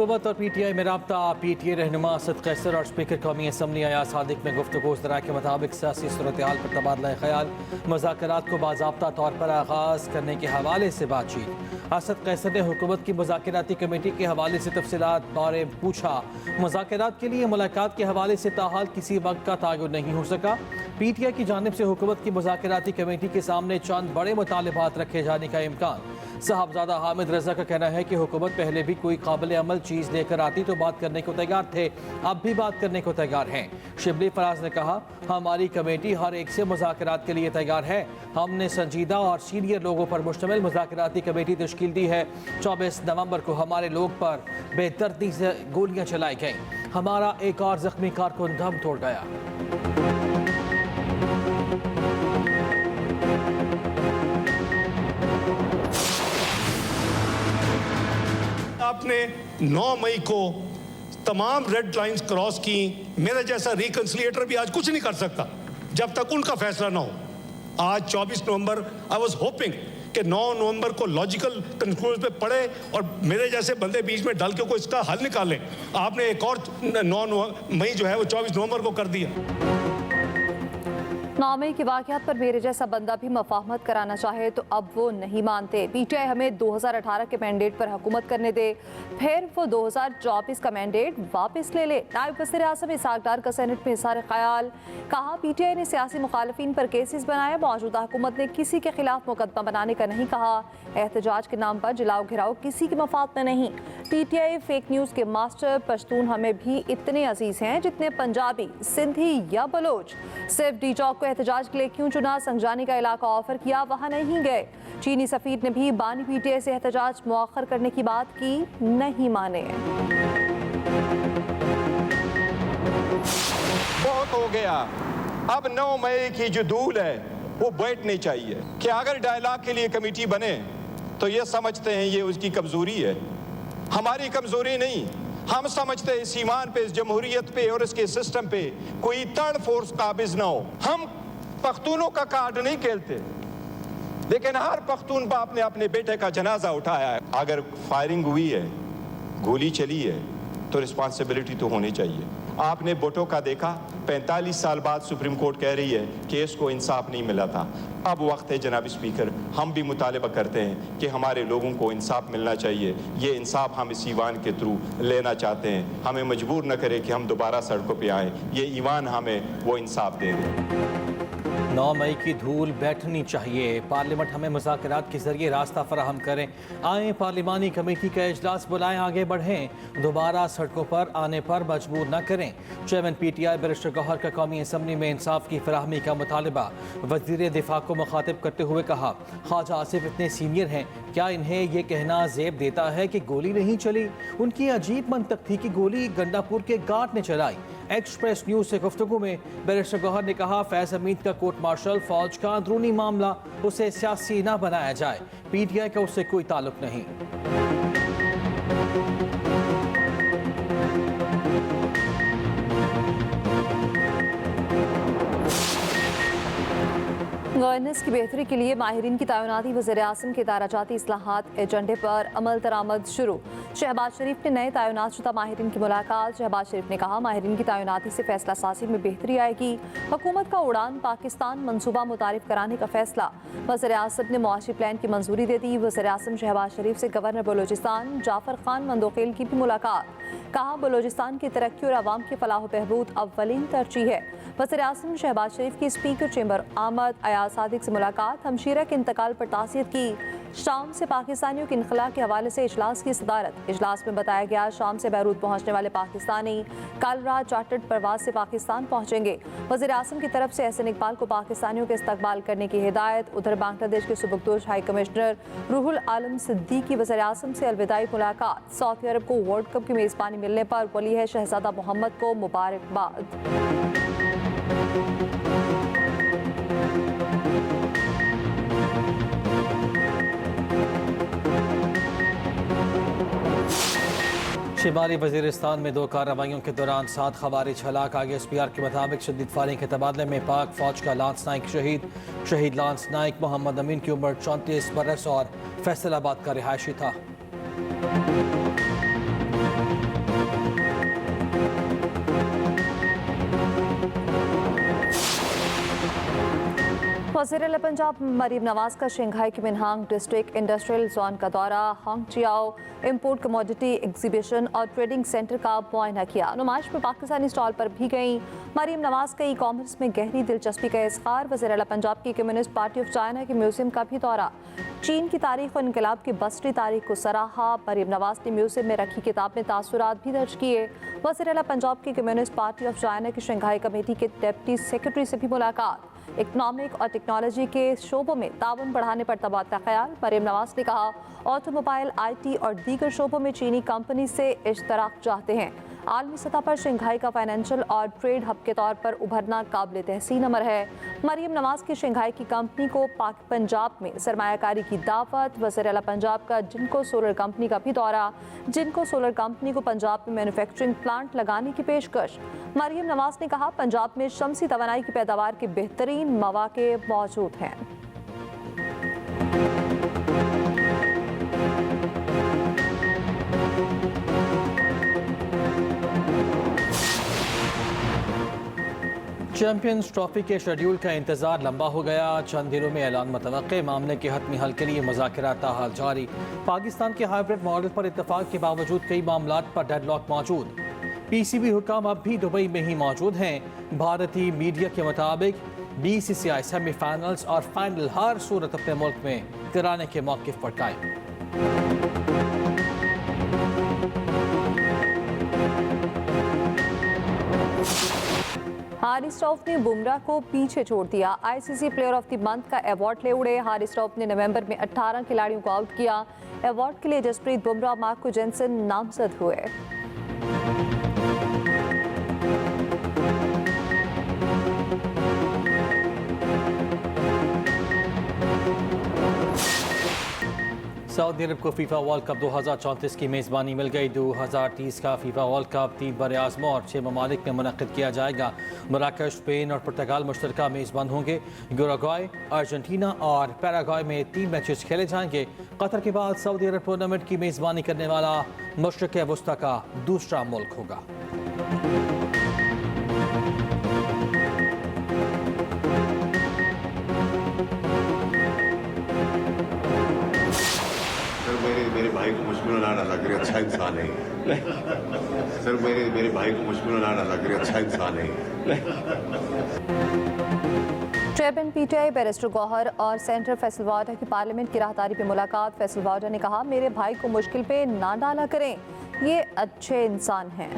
हुकूमत और PTI में रब्ता। PTI रहनुमा असद कैसर और स्पीकर कौमी असम्बली अयाज सादिक में गुफ्तगू ज़राए के मुताबिक सियासी सूरत हाल पर तबादला ख्याल, मुज़ाकरात को बाज़ाब्ता तौर पर आगाज़ करने के हवाले से बातचीत। असद कैसर ने हुकूमत की मुज़ाकराती कमेटी के हवाले से तफसीलात बारे पूछा। मुज़ाकरात के लिए मुलाकात के हवाले से ताहाल किसी वक्त का तयन नहीं हो सका। PTI की जानिब से हुकूमत की मुज़ाकराती कमेटी के सामने चंद बड़े मुतालिबात रखे जाने का इम्कान। साहबजादा हामिद रजा का कहना है कि हुकूमत पहले भी कोई काबिल अमल चीज़ लेकर आती तो बात करने को तैयार थे, अब भी बात करने को तैयार हैं। शिबली फराज ने कहा, हमारी कमेटी हर एक से मुज़ाकरात के लिए तैयार है। हमने संजीदा और सीनियर लोगों पर मुश्तमिल मुज़ाकराती कमेटी तश्कील दी है। 24 नवंबर को हमारे लोग पर बेदर्दी से गोलियां चलाई गईं। हमारा एक और जख्मी कारकुन दम तोड़ गया। आपने 9 मई को तमाम रेड लाइंस क्रॉस की। मेरे जैसा रिकंसिलिएटर भी आज कुछ नहीं कर सकता जब तक उनका फैसला ना हो। आज 24 नवंबर आई वाज होपिंग कि 9 नवंबर को लॉजिकल कंक्लूजन पे पड़े और मेरे जैसे बंदे बीच में डाल के कोई इसका हल निकालें। आपने एक और 9 मई जो है वो 24 नवंबर को कर दिया। 9 मई के वाक़यात पर मेरे जैसा बंदा भी मफाहमत कराना चाहे तो अब वो नहीं मानते। PTI हमें 2018 के मैंडेट पर हुकूमत करने दे, फिर वो 2024 का मैंडेट वापस ले ले। नायब वज़ीर आज़म इसहाक डार का सेनेट में इज़हार ख्याल। कहा, PTI ने सियासी मुखालिफिन पर केसेस बनाए, मौजूदा हुकूमत ने किसी के खिलाफ मुकदमा बनाने का नहीं कहा। एहतजाज के नाम पर जलाओ घिराओ किसी की मफाद में नहीं। PTI फेक न्यूज़ के मास्टर। पश्तून हमें भी इतने अजीज़ हैं जितने पंजाबी, सिंधी या बलोच। सिर्फ डी चौक को एहतजाज के लिए क्यों चुना? संगजानी का इलाका ऑफर किया, वहाँ नहीं गए। चीनी सफीर ने भी बानी PTI से एहतजाज मुअख्खर करने की बात की, नहीं माने। बहुत हो गया। अब 9 मई की जो दूल है वो बैठनी चाहिए कि अगर डायलॉग के लिए कमेटी बने तो ये समझते हैं ये उसकी कमजोरी है, हमारी कमजोरी नहीं। हम समझते हैं इस ईमान पे, इस जमहूरियत पे और इसके सिस्टम पे कोई थर्ड फोर्स काबिज ना हो। हम पख्तूनों का कार्ड नहीं खेलते, लेकिन हर पख्तून बाप ने अपने बेटे का जनाजा उठाया है। अगर फायरिंग हुई है, गोली चली है, तो रिस्पॉन्सिबिलिटी तो होनी चाहिए। आपने भुट्टो का देखा, 45 साल बाद सुप्रीम कोर्ट कह रही है कि इसको इंसाफ नहीं मिला था। अब वक्त है जनाब स्पीकर, हम भी मुतालबा करते हैं कि हमारे लोगों को इंसाफ मिलना चाहिए। ये इंसाफ हम इस ईवान के थ्रू लेना चाहते हैं। हमें मजबूर न करें कि हम दोबारा सड़कों पे आएँ। ये ईवान हमें वो इंसाफ दे दे। 9 मई की धूल बैठनी चाहिए। पार्लियामेंट हमें मुज़ाकरात के जरिए रास्ता फराहम करें। आए पार्लिमानी कमेटी का इजलास बुलाएं, आगे बढ़ें। दोबारा सड़कों पर आने पर मजबूर न करें। चेयरमैन PTI बैरिस्टर गौहर का कौमी असम्बली में इंसाफ की फराहमी का मुतालबा। वज़ीर दिफा को मुखातिब करते हुए कहा, ख्वाजा आसिफ इतने सीनियर हैं, क्या इन्हें ये कहना ज़ेब देता है कि गोली नहीं चली? उनकी अजीब मंतक थी कि गोली गंडापुर के गार्ड ने चलाई। एक्सप्रेस न्यूज़ से गुफ्तगू में बैरिस्टर गौहर ने कहा, फैज़ हमीद का कोर्ट मार्शल फौज का अंदरूनी मामला, उसे सियासी ना बनाया जाए। PTI का उससे कोई ताल्लुक नहीं। गवर्नेंस की बेहतरी के लिए माहिरीन की तैनाती। वज़ीर आज़म के दाराजाती इस्लाहात एजेंडे पर अमल दरामद शुरू। शहबाज शरीफ ने नए तैनात शुदा माहिरीन की मुलाकात। शहबाज शरीफ ने कहा, माहिरीन की तैनाती से फैसला साजी में बेहतरी आएगी। हुकूमत का उड़ान पाकिस्तान मनसूबा मुतारिफ कराने का फैसला। वज़ीर आज़म ने मुआशी प्लान की मंजूरी दे दी। वज़ीर आज़म शहबाज शरीफ से गवर्नर बलोचिस्तान जाफर खान मंदोखेल की भी मुलाकात। कहा, बलोचिस्तान की तरक्की और आवाम की फलाह बहबूद अव्वलीन तरजीह है। वज़ीर आज़म शहबाज शरीफ की स्पीकर चेंबर आमद अयाज सादिक से मुलाकात। हमशीरा के इंतकाल पर ताज़ियत की। शाम से पाकिस्तानियों के इनखला के हवाले से इजलास की सदारत। इजलास में बताया गया, शाम से बैरूत पहुँचने वाले पाकिस्तानी कल रात चार्टर्ड परवाज से पाकिस्तान पहुँचेंगे। वज़ीर आज़म की तरफ से एहसन इकबाल को पाकिस्तानियों के इस्तकबाल करने की हिदायत। उधर बांग्लादेश के सुबकदोश हाई कमिश्नर रूहुल आलम सिद्दीकी वज़ीर आज़म से अलविदाई मुलाकात। सऊदी अरब को वर्ल्ड कप की मेज़बानी मिलने पर वली है शहजादा मोहम्मद को मुबारकबाद। शिमाली वज़ीरिस्तान में 2 कार्रवाइयों के दौरान 7 खवारिज हलाक। आगे SPR के मुताबिक शदीद फायरिंग के तबादले में पाक फौज का लांस नाइक शहीद लांस नाइक मोहम्मद अमीन की उम्र 34 बरस और फैसलाबाद का रिहायशी था। वज़ीर-ए-आला पंजाब मरीम नवाज का शंघाई के मिनहांग डिस्ट्रिक्ट इंडस्ट्रियल जोन का दौरा, होंगजियाओ इंपोर्ट कमोडिटी एग्जीबिशन और ट्रेडिंग सेंटर का मुआयना किया। नुमाइश में पाकिस्तानी स्टॉल पर भी गईं। मरीम नवाज का ई कॉमर्स में गहरी दिलचस्पी का इज़हार। वज़ीर-ए-आला पंजाब की कम्युनिस्ट पार्टी ऑफ चाइना के म्यूजियम का भी दौरा, चीन की तारीख और इनकलाब की बसरी तारीख को सराहा। मरीम नवाज ने म्यूजियम में रखी किताब में तासुरात भी दर्ज किए। वज़ीर-ए-आला पंजाब की कम्युनिस्ट पार्टी ऑफ चाइना की शंघाई कमेटी के डिप्टी सेक्रेटरी से भी मुलाकात। इकनॉमिक और टेक्नोलॉजी के शोबों में ताउन बढ़ाने पर तबादला ख्याल। मरीम नवाज ने कहा, ऑटोमोबाइल, IT और दीगर शोबों में चीनी कंपनी से इश्तराक चाहते हैं। आलमी सतह पर शंघाई का फाइनेंशियल और ट्रेड हब के तौर पर उभरना काबिल तहसीन अमर है। मरीम नवाज की शंघाई की कंपनी को पंजाब में सरमायाकारी की दावत। वज़ीर-ए-आला पंजाब का जिनको सोलर कंपनी का भी दौरा, जिनको सोलर कंपनी को पंजाब में मैन्युफैक्चरिंग प्लांट लगाने की पेशकश। मरीम नवाज ने कहा, पंजाब में शमसी तवानाई की पैदावार के बेहतरीन मौके मौजूद हैं। चैंपियंस ट्रॉफी के शेड्यूल का इंतजार लंबा हो गया। चंद दिनों में ऐलान मुतवक्के। मामले के हतमी हल के लिए मुज़ाकरात ताहाल जारी। पाकिस्तान के हाइब्रिड मॉडल पर इत्तफाक के बावजूद कई मामलात पर डेडलॉक मौजूद। PCB हुकाम अब भी दुबई में ही मौजूद हैं। भारतीय मीडिया के मुताबिक BCCI सेमीफाइनल्स और फाइनल हर सूरत अपने मुल्क में कराने के मौक़िफ़ पर कायम। हारिस रऊफ ने बुमराह को पीछे छोड़ दिया। ICC player of the month का अवार्ड ले उड़े। हारिस रऊफ ने नवंबर में 18 खिलाड़ियों को आउट किया। अवार्ड के लिए जसप्रीत बुमराह, मार्को जेनसन नामजद हुए। सऊदी अरब को फीफा वर्ल्ड कप 2034 की मेज़बानी मिल गई। 2030 का फीफा वर्ल्ड कप 3 बरे-आज़मों और 6 ममालिक में मुनक़्क़िद किया जाएगा। मराकश, स्पेन और पुर्तगाल मुश्तरका मेज़बान होंगे। यूरुग्वाय, अर्जेंटीना और पैराग्वाय में 3 मैचेस खेले जाएंगे। कतर के बाद सऊदी अरब टूर्नामेंट की मेज़बानी करने वाला मशरिक़ वस्ता का दूसरा मुल्क होगा। मेरे भाई को मुश्किल लाना लग रही, अच्छा इंसान है सर। मेरे भाई को मुश्किल लाना लग रही, अच्छा इंसान है। चेयरमैन PTI बैरिस्टर गौहर और सेंटर फैसल वाडा की पार्लियामेंट की राहदारी पे मुलाकात। फैसल वाडा ने कहा, मेरे भाई को मुश्किल पे ना डाला करें, ये अच्छे इंसान हैं।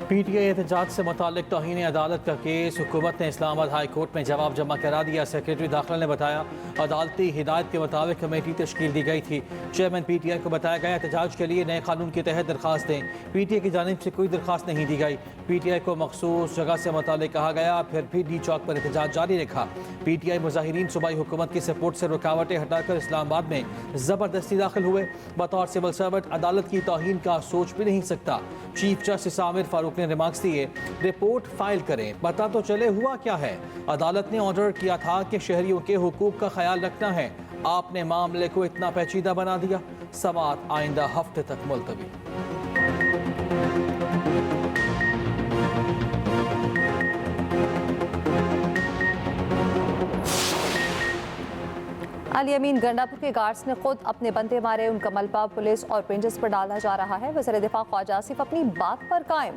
PTI एहतजाज से मुताल्लिक तौहीन अदालत का केस हुकूमत ने इस्लामाबाद हाई कोर्ट में जवाब जमा करा दिया। सेक्रेटरी दाखिला ने बताया, अदालती हिदायत के मुताबिक कमेटी तश्कील दी गई थी। चेयरमैन PTI को बताया गया, एहतजाज के लिए नए कानून के तहत दरख्वास्त दें। PTI की जानिब से कोई दरख्वास्त नहीं दी गई। PTI को मखसूस जगह से मुताल्लिक कहा गया, फिर भी डी चौक पर एहतजाज जारी रखा। PTI मुजाहिरीन सूबाई हुकूमत की सपोर्ट से रुकावटें हटाकर इस्लामाबाद में ज़बरदस्ती दाखिल हुए। बतौर सिविल सर्वेंट अदालत की तौहीन का सोच भी नहीं सकता। चीफ जस्टिस आमिर फारूक ने रिमार्क्स दिए, रिपोर्ट फाइल करें, पता तो चले हुआ क्या है। अदालत ने ऑर्डर किया था कि शहरियों के हुकूक का ख्याल रखना है, आपने मामले को इतना पेचीदा बना दिया। समाअत आइंदा हफ्ते तक मुलतवी। अली अमीन गंडापुर के गार्ड्स ने खुद अपने बंदे मारे। उनका मलबा पुलिस और रेंजर्स पर डाला जा रहा है। वज़ीर दिफा ख्वाजा आसिफ अपनी बात पर कायम।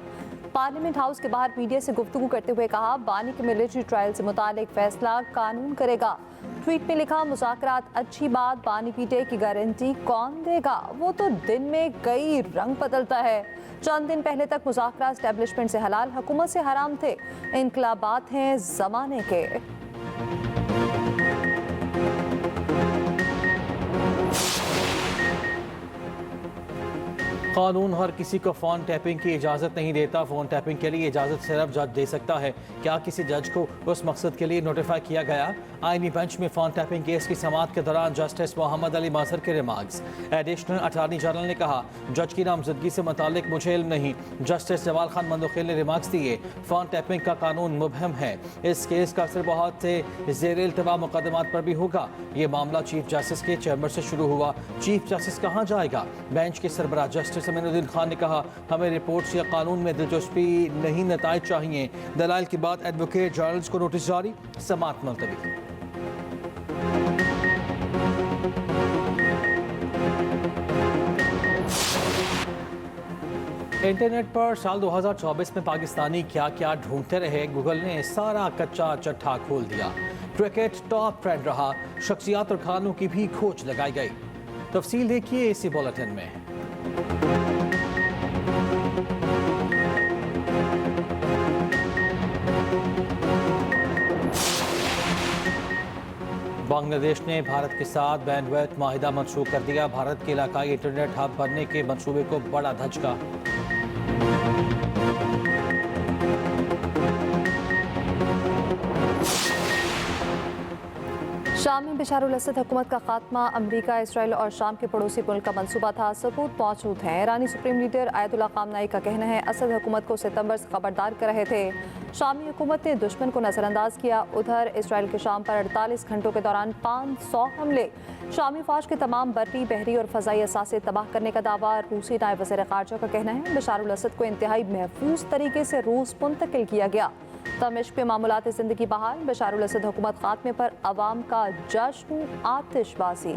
पार्लियामेंट हाउस के बाहर मीडिया से गुफ्तगू करते हुए कहा, बानी के मिलिट्री ट्रायल से मुतालिक फैसला कानून करेगा। ट्वीट में लिखा, मुज़ाकरात अच्छी बात, बानी पीटे की गारंटी कौन देगा? वो तो दिन में कई रंग बदलता है। चंद दिन पहले तक मुज़ाकरात एस्टेब्लिशमेंट से हलाल, हुकूमत से हराम थे। इनकलाबात हैं ज़माने के। कानून हर किसी को फ़ोन टैपिंग की इजाज़त नहीं देता। फ़ोन टैपिंग के लिए इजाज़त सिर्फ जज दे सकता है। क्या किसी जज को उस मकसद के लिए नोटिफाई किया गया? आईनी बेंच में फ़ोन टैपिंग केस की समाअत के दौरान जस्टिस मोहम्मद अली माजहर के रिमार्क्स। एडिशनल अटॉर्नी जनरल ने कहा, जज की नामजदगी से मुतालिक मुझे इल्म नहीं। जस्टिस जवाल खान मंदोखेल ने रिमार्क्स दिए, फ़ोन टैपिंग का कानून मुबहम है। इस केस का असर बहुत से ज़ेर इल्तवा मुकदमात पर भी होगा। ये मामला चीफ जस्टिस के चैम्बर से शुरू हुआ। चीफ जस्टिस कहाँ जाएगा? बेंच के सरबराह जस्टिस अमीनुद्दीन खान ने कहा, हमें रिपोर्ट्स या कानून में दिलचस्पी नहीं, नताइज चाहिए। दलाइल के बाद एडवोकेट जनरल्स को नोटिस जारी, समाअत मुलतवी। इंटरनेट पर साल 2024 में पाकिस्तानी क्या क्या ढूंढते रहे, गूगल ने सारा कच्चा चट्टा खोल दिया। क्रिकेट टॉप ट्रेंड रहा, शख्सियात और खानों की भी खोज लगाई गई। तफसील देखिए इसी बुलेटिन में। बांग्लादेश ने भारत के साथ बैंडविड्थ माहिदा मंसूख कर दिया। भारत के इलाकाई इंटरनेट हब बनने के मंसूबे को बड़ा धचका। शाम में बशारुल असद हुकूमत का खात्मा अमरीका, इसराइल और शाम के पड़ोसी मुल्क का मंसूबा था। सबूत मौजूद हैं। ईरानी सुप्रीम लीडर आयतुल्ला खामनाई का कहना है, असद हुकूमत को सितंबर से खबरदार कर रहे थे। शामी हुकूमत ने दुश्मन को नज़रअंदाज किया। उधर इसराइल के शाम पर 48 घंटों के दौरान 500 हमले। शामी फौज के तमाम बर्री, बहरी और फ़ज़ाई असासे तबाह करने का दावा। रूसी नायब वज़ीर ख़ारजा का कहना है, बशारुल असद को इंतहाई महफूज तरीके से रूस मुंतकिल किया गया। दमिश्क पे मामूलात ज़िंदगी बहाल। बशारुल असद हुकूमत खात्मे पर अवाम का जश्न, आतिशबाजी।